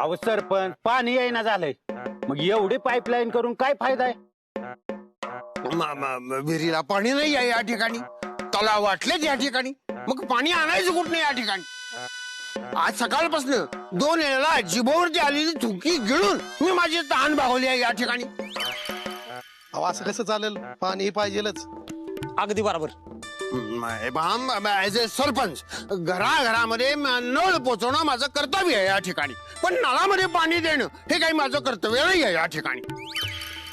अहो सरपंच पाणी येईना झालंय, मग एवढी पाईपलाईन करून काय फायदा आहे? विहिरीला पाणी नाही आहे या ठिकाणी, तलाव वाटलेच या ठिकाणी, मग पाणी आणायचं कुठं या ठिकाणी? आज सकाळपासून 2 वेळेला जिभोवरती आलेली थुंकी गिळून मी माझी तहान भागवली आहे या ठिकाणी. अहो असं कसं चालेल, पाणी पाहिजेलच. अगदी बरोबर. ऍज अ सरपंच घराघरामध्ये नळ पोचवणं माझं कर्तव्य आहे या ठिकाणी, पण नळामध्ये पाणी देणं हे काही माझं कर्तव्य नाही आहे या ठिकाणी.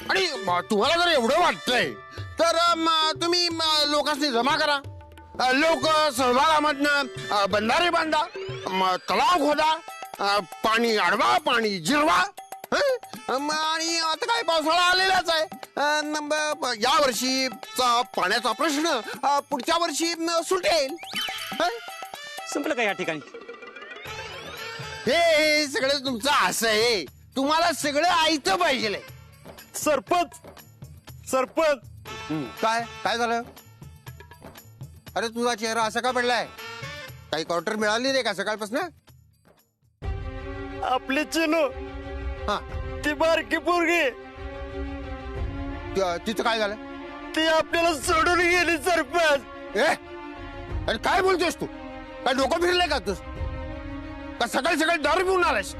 आणि तुम्हाला जर एवढं वाटतंय तर तुम्ही लोकांनी जमा करा, लोक सहभागामधनं बंधारे बांधा, तलाव खोदा, पाणी अडवा, पाणी जिरवा. आणि आता काय पावसाळा आलेलाच आहे, या वर्षीचा पाण्याचा प्रश्न पुढच्या वर्षी सुटेल. संपलं का या ठिकाणी? हे सगळं तुमचं असं आहे, तुम्हाला सगळं ऐकतं पाहिजे. सरपंच काय काय झालं? अरे तुझा चेहरा असा का पडलाय? काही क्वार्टर मिळाली नाही का सकाळपासून? आपले चिनू, हा, ती बारकी पोरगी, तिचं काय झालं? ती आपल्याला सोडून गेली सरपंच. अरे काय बोलतोस तू? काय डोकं फिरलंय का तुझ? का सकाळी सकाळी दारू पिऊन आलास?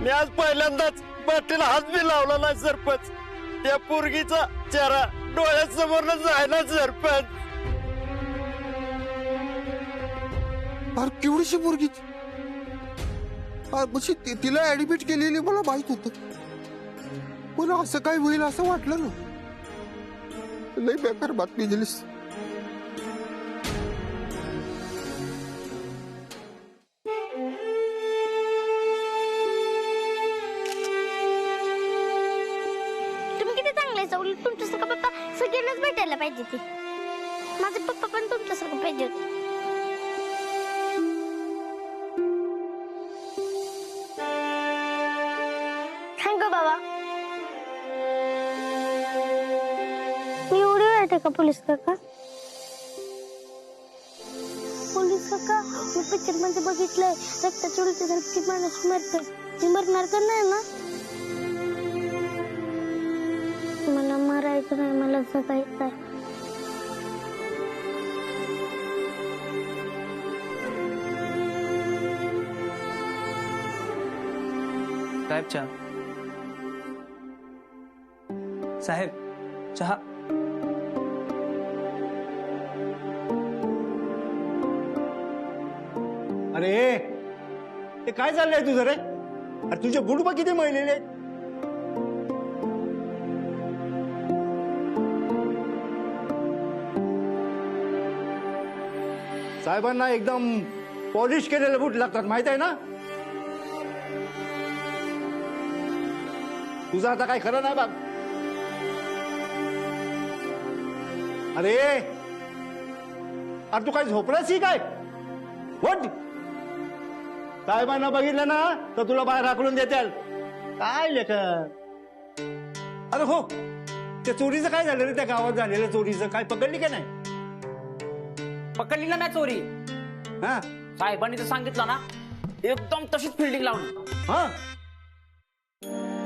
मी आज पहिल्यांदाच पाठीला हात बी लावला नाही सरपंच. त्या पोरगीचा चेहरा डोळ्यासमोर जायला सरपंच. अरे केवढीशी पोरगी, तिला ऍडमिट केलेली मला माहित होत, पण असं काय होईल असं वाटलं ना. लई बेकार बातमी दिलीस. तुम्ही किती चांगले आहे, उलट तुमच्यासारखं पप्पा सगळ्यांनाच भेटायला पाहिजे. ते माझे पप्पा पण तुमच्यासारखं पाहिजे होते. थँक्यू बाबा. मी एवढी वाटते का पोलीस काका? पोलीस काका, मी पिक्चर मध्ये बघितलंय, रक्ताची उलटी झाली की माणूस मरतो. मी मरणार तर नाही ना? मला मरायचं नाही, मला जगायचं आहे. साहेब चहा. साहेब चहा. अरे ते काय चाललंय तुझं रे? अरे तुझे बूट बघ किती मळलेले आहेत. साहेबांना एकदम पॉलिश केलेले बूट लागतात, माहित आहे ना? तुझं आता काय खरं नाही बाग. अरे अरे तू काय झोपलास की काय? वट साहेबांना बघितलं ना तर तुला बाहेर हाकलून देतील. काय लेकर? अरे हो, त्या चोरीचं काय झालं रे? त्या गावात झालेलं चोरीचं काय पकडली का नाही? पकडली ना मी चोरी. हा साहेबांनी तर सांगितलं ना, एकदम तशीच फिल्डिंग लावली. हा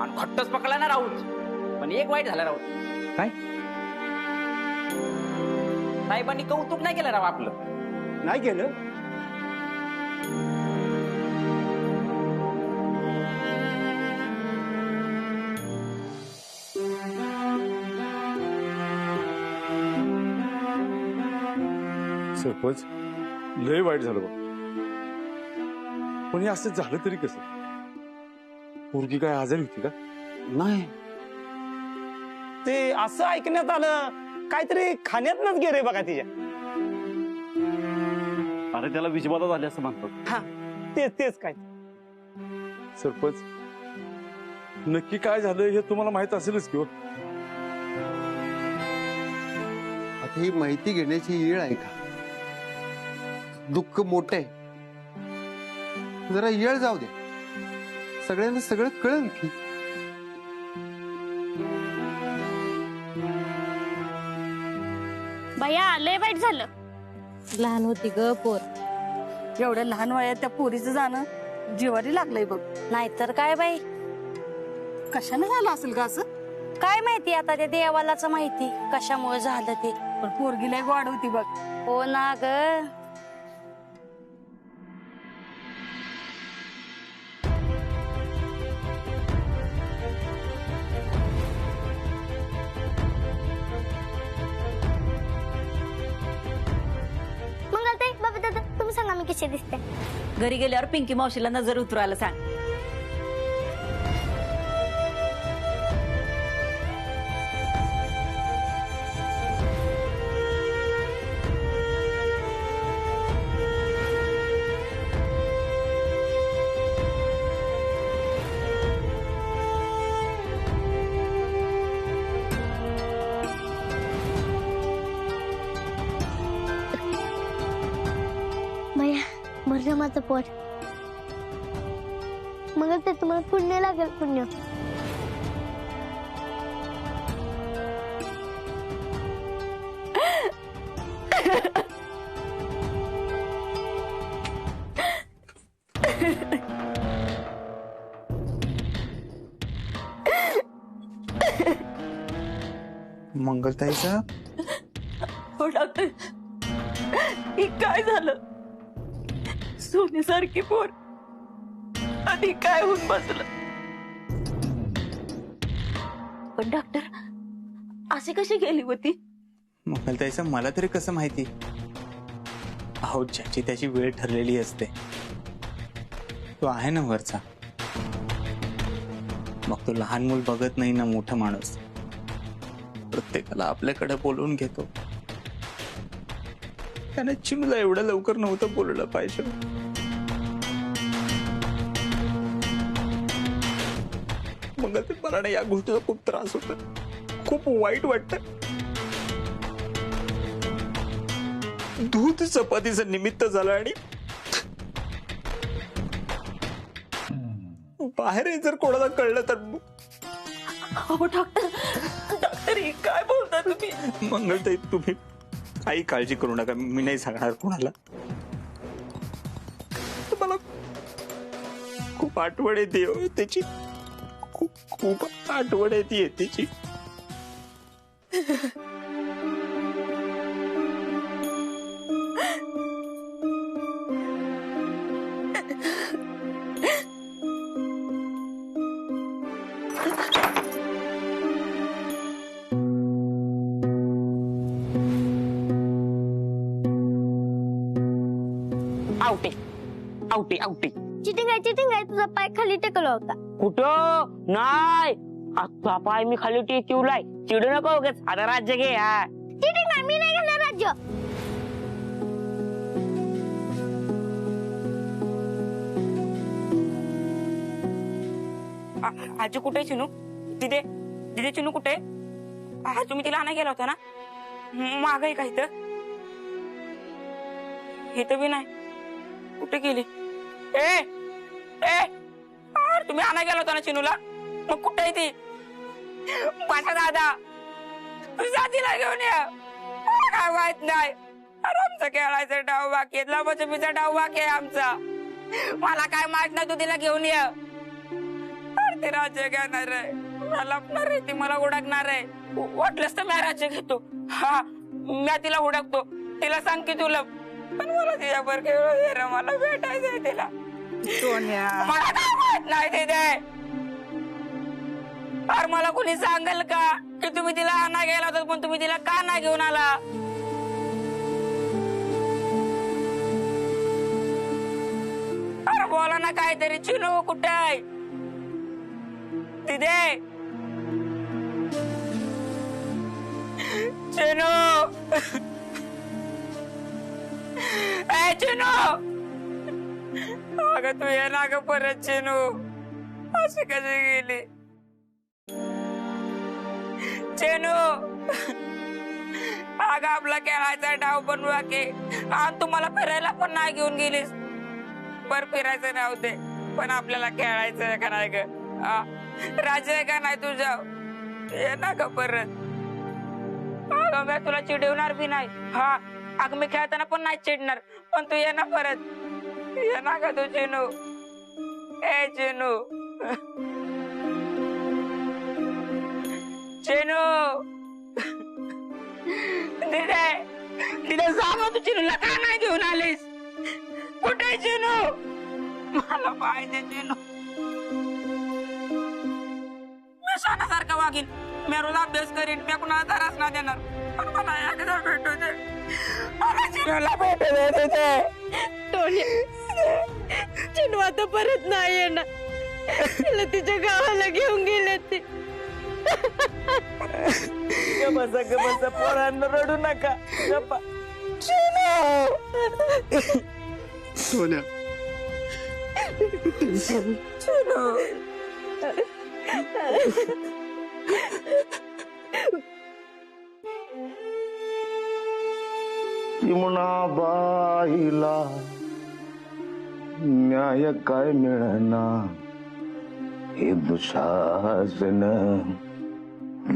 आणि खट्टच पकडला ना राऊत. पण एक वाईट झालं राऊत. काय? साहेबांनी कौतुक नाही केलं राव आपलं. नाही केलं? सरपंच लय वाईट झालं बघ, पण हे असं झालं तरी कसं? पोरगी काय आजारी होती का? नाही, ते असं ऐकण्यात आलं काहीतरी खाण्यातनच गेले बघा तिच्या. अरे त्याला विषबाधा झाली असं म्हणतात. हा तेच काय. सरपंच नक्की काय झालं हे तुम्हाला माहित असेलच किंवा? आता ही माहिती घेण्याची वेळ आहे का? दुःख मोठं आहे, जरा येळ जाऊ दे, सगळ्यांना सगळं कळेल की. भैया लय वाईट झालं. लहान होती ग पोर, एवढ्या लहान वयात त्या पोरीचं जाणं जिवारी लागलंय बघ. नाहीतर काय बाई, कशाने झालं असेल का असं? काय माहिती आता त्या देवालाच माहिती कशामुळे झालं ते. पण पोरगीला गोड होती बघ. हो ना ग. मंगलताई, बाबा दादा, तुम्ही सांगा मी कशी दिसते. घरी गेल्यावर पिंकी मावशीला नजर उतरायला सांग. भैया, भरलं माझं पोट. मंगलताई, तुम्हाला पुण्य लागेल, पुण्य. मंगलताई साहेब, हो डॉक्टर, ही काय झालं? सोन्यासारखी पोर आणि काय होऊन बसलं? पण डॉक्टर, अशी कशी गेली होती? मंगलताई साहेब, मला तरी कसं माहिती? अहो, ज्याची त्याची वेळ ठरलेली असते. तो आहे ना वरचा, मग तो लहान मूल बघत नाही ना मोठा माणूस. प्रत्येकाला आपल्याकडे बोलवून घेतो. त्याने चिमूला एवढं लवकर नव्हतं बोललं पाहिजे. मग ते मला ना या गोष्टीचा खूप त्रास होतो, खूप वाईट वाटत. दूध चपातीचं निमित्त झालं आणि बाहेर जर कोणाला कळलं तर. हो डॉक्टर, डॉक्टर ही काय बोलता तुम्ही? मंगलताई, तुम्ही काही काळजी करू नका, मी नाही सांगणार कोणाला. तुम्हाला खूप आठवण येते त्याची, खूप आठवण येते त्याची. आवटे आवटे आवटे. चिटिंग आहे, तुझा पाय खाली टेकला होता. कुठं नाही, आता पाय मी खाली टेकवलाय. चिडू नको उगाच, आता राज्य घे. हा, चिटिंग आहे, मी नाही घेणार राज्य. आजी कुठे चिनू? तिथे तिथे चिनू कुठे? हा, तुम्ही तिला आणा गेला होता ना? मागही का इथं? इथं बी नाही. कुठे गेली? ए ए, तुम्ही आणा गेला होता ना चिनूला? मग कुठे आहे ती? पाठा दादा, जातीला घेऊन या. काय माहित नाही. अरे आमचा खेळायचा डाव बाकी आहे, लबाछपीचा डाव बाकी आहे आमचा. मला काय माहित नाही, तू तिला घेऊन ये. अरे ते राज्य घेणार आहे, मला लपणार आहे, ती मला उडकणार आहे. वाटलंच तर मी राज्य घेतो. हा, मी तिला उडकतो. तिला सांग की तुला, पण मला तिच्यावर खेळ, मला भेटायचंय तिला. मला काय माहित नाही तिथे. अरे मला कोणी सांगेल का की तुम्ही तिला आणा गेला होता, पण तुम्ही तिला का नाही घेऊन आला? अरे बोला ना काहीतरी. चिनू कुठे आहे? तिथे चिनू. ए चिनू, अगं तू ये ना ग परत. चिनू अशी कशी गेली? चिनू, अगं आपला खेळायचा डाव बनवा की. आणि तुम्हाला फिरायला पण नाही घेऊन गेलीस. बर, फिरायचं नव्हते, पण आपल्याला खेळायचं आहे का नाही ग? राजा आहे का नाही तुझ्या? ये ना ग परत. अगं मी तुला चिडवणार बी नाही. हा, अगं मी खेळताना पण नाही चिडणार, पण तू ये ना परत. ये ना का तू चिनू, ए चिनू, चिनू, दिदे, दिदे सांग तू चिनूला का नाही घेऊन आलीस? कुठे चिनू? मला पाहिजे चिनू. मी शानासारखं वागीन, मी रोज अभ्यास करीन, मी कुणाला त्रास नाही देणार, पण मला एकदा भेटू दे, मला चिनूला भेटू दे तुझे. चिनू आता परत नाही येणार. तिला तिच्या गावाला घेऊन गेले ते. बसा पोरांना रडू नका. गप्पा. सोन्या बाईला न्याय काय मिळना, हे दुशासन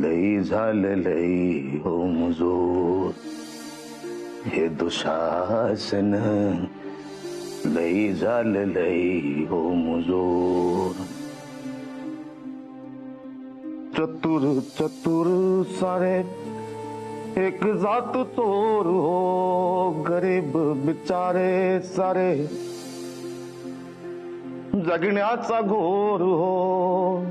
लई झालं लई हो मुजोर, हे दुशासन लई झालं लई हो मुजोर. चतुर चतुर सारे एक जात चोर हो, गरीब बिचारे सारे जगण्याचा घोर हो,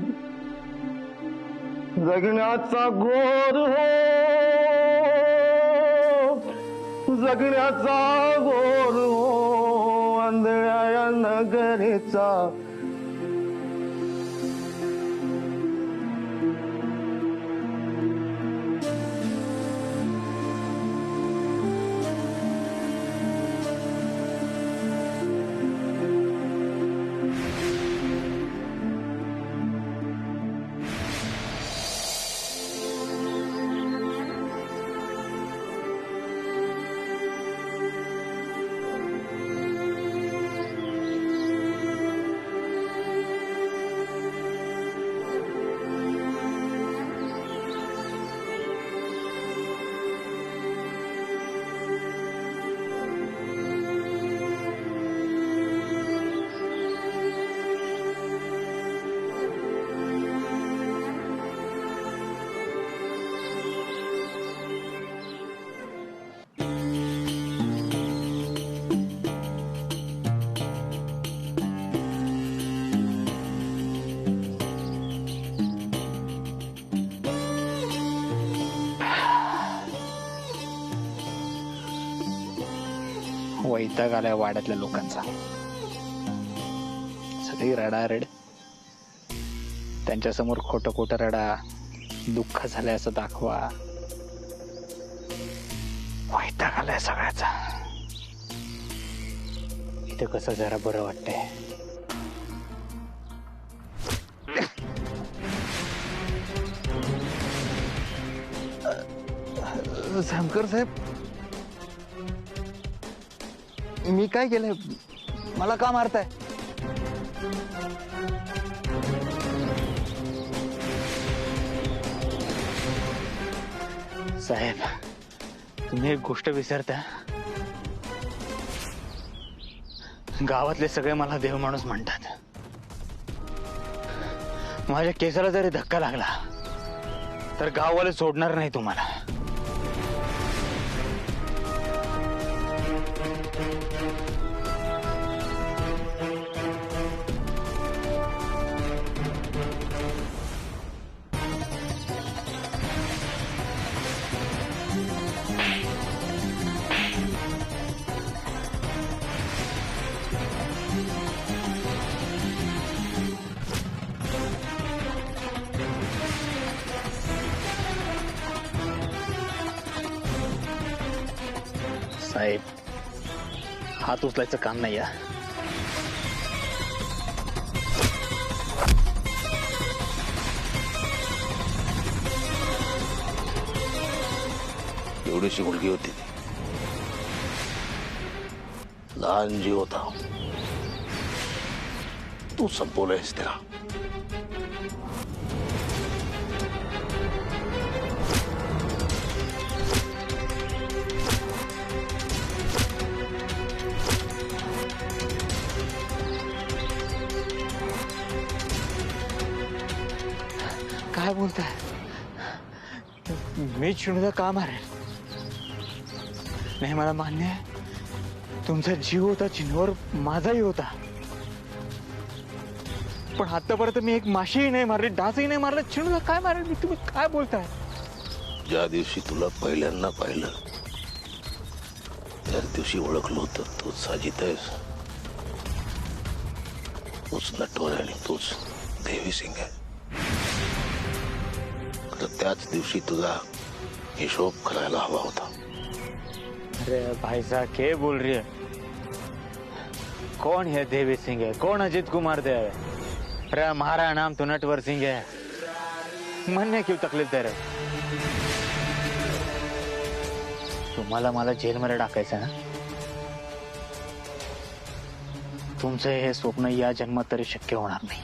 जगण्याचा घोर हो, जगण्याचा घोर हो, आंधळ्या या नगरीचा. वैताग आलाय वाड्यातल्या लोकांचा. सगळी रडारड, त्यांच्या समोर खोटं खोटं रडा, दुःख झालंय असं दाखवा. वैताग आलाय सगळ्याचा. इथं कसं जरा बरं वाटतंय. जामकर साहेब, मी काय केलंय? मला का मारताय? साहेब, तुम्ही एक गोष्ट विसरता. गावातले सगळे मला देव माणूस म्हणतात. माझ्या केसाला जरी धक्का लागला तर गाववाले सोडणार नाही तुम्हाला. साहेब, हात उचलायचं काम नाही. एवढीशी मुलगी होती ती, लहान जीव होता. तू संपवलंयस त्याला. काय बोलताय? मी चिणूला का मारेल? नाही, मला मान्य आहे तुमचा जीव होता चिन्हवर, माझाही होता, पण आतापर्यंत मी एक माशीही नाही मारली, डासही नाही मारला. चिणूला काय मारेल मी? तुम्ही काय बोलताय? ज्या दिवशी तुला पहिल्यांदा पाहिलं त्याच दिवशी ओळखलं होतं तूच साजिद आहेस, तूच नटवर आणि तूच देवी सिंग आहे. तर त्याच दिवशी तुझा हिशोब करायला हवा होता. अरे भाई साहब क्या बोल रही है? कौन है देवी सिंह है? कौन अजित कुमार देव है? अरे हमारा नाम तो नटवर सिंह है. मन ने क्यों तकलीफ दे रहे? तुम्हाला मला जेलमध्ये टाकायचं ना? तुमचं हे स्वप्न या जन्मात तरी शक्य होणार नाही.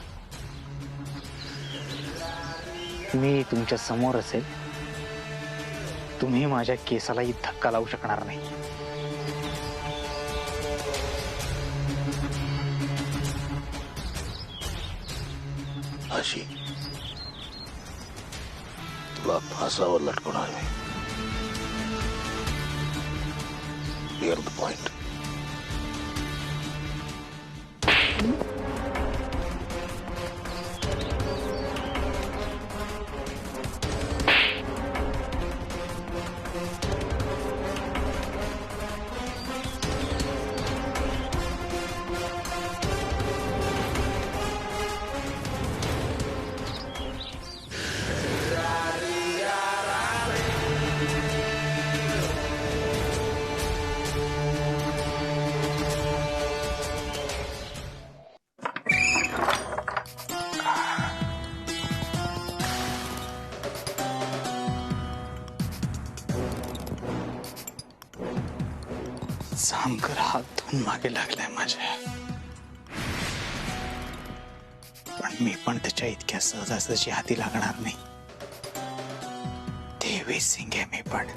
मी तुमच्या समोर असेल, तुम्ही माझ्या केसालाही धक्का लावू शकणार नाही. अशी तुला फासावर लटकवणार मी. Clear the point. सामकर हात धुवून मागे लागलाय माझ्या, पण मी पण त्याच्या इतक्या सहजासहजी हाती लागणार नाही. देवी सिंग आहे मी पण.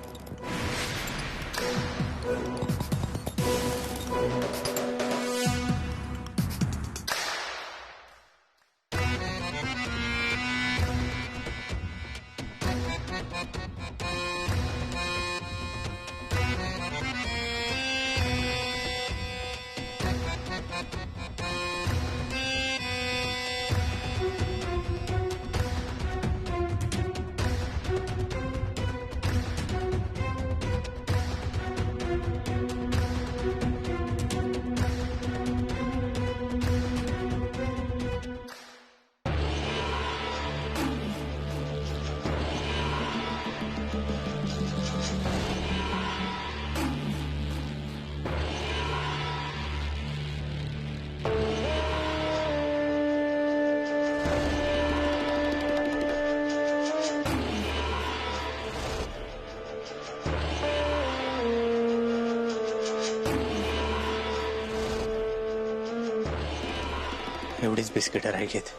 एवढीच बिस्किटं राहिलीत,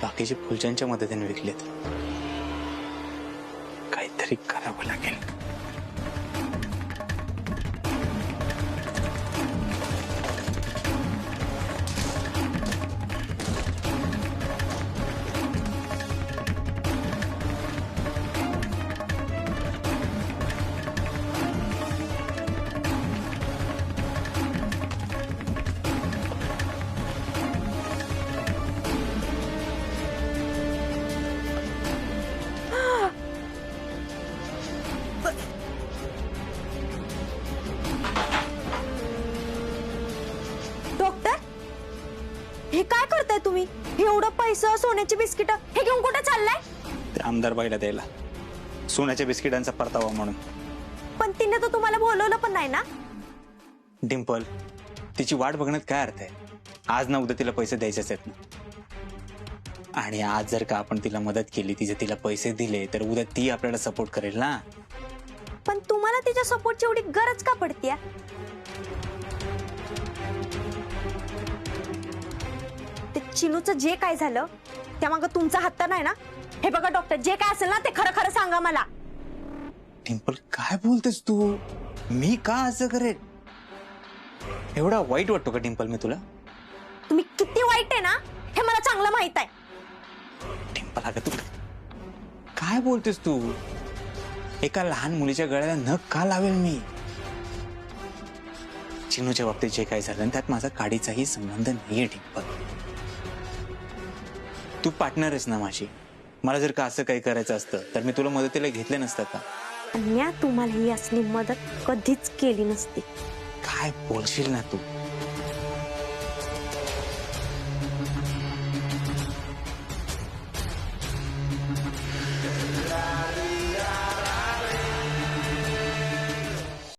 बाकीचे फुलच्यांच्या मदतीने विकलेत. काहीतरी करावं लागेल. हे काय करताय तुम्ही? एवढं पैसा, सोन्याची बिस्किट हे घेऊन कुठे चाललाय? ते आमदार बाईला द्यायला, सोन्याच्या बिस्किटांचा परतावा म्हणून. पण तिने तर तुम्हाला बोलवलं पण नाही ना. डिंपल, तिची वाट बघण्यात काय अर्थ आहे? आज ना उद्या तिला पैसे द्यायचेच आहेत ना. आणि आज जर का आपण तिला मदत केली, तिला पैसे दिले, तर उद्या ती आपल्याला सपोर्ट करेल ना. पण तुम्हाला तिच्या सपोर्टची एवढी गरज का पडतीये? ते चिनूचं जे काय झालं त्यामागं तुमचा हात नाही ना. हे बघा डॉक्टर, जे काय असेल ना ते खरं खरं सांगा मला. डिंपल, काय बोलतेस तू? मी का असं करेल? एवढा वाईट वाटतो का डिंपल मी तुला? तुम्ही किती वाईट आहे ना हे मला चांगलं माहित आहे. डिंपल अगं तू काय बोलतेस तू? एका लहान मुलीच्या गळ्याला नख का लावेल मी? चिनूच्या बाबतीत जे काय झालं त्यात माझा काडीचाही संबंध नाहीये डिंपल. तू पार्टनर आहेस ना माझी. मला जर का असं काही करायचं असतं तर मी तुला मदतीला घेतलं नसतं का? अन्या तुम्हाला ही असली मदत कधीच केली नसती. काय बोलशील ना तू?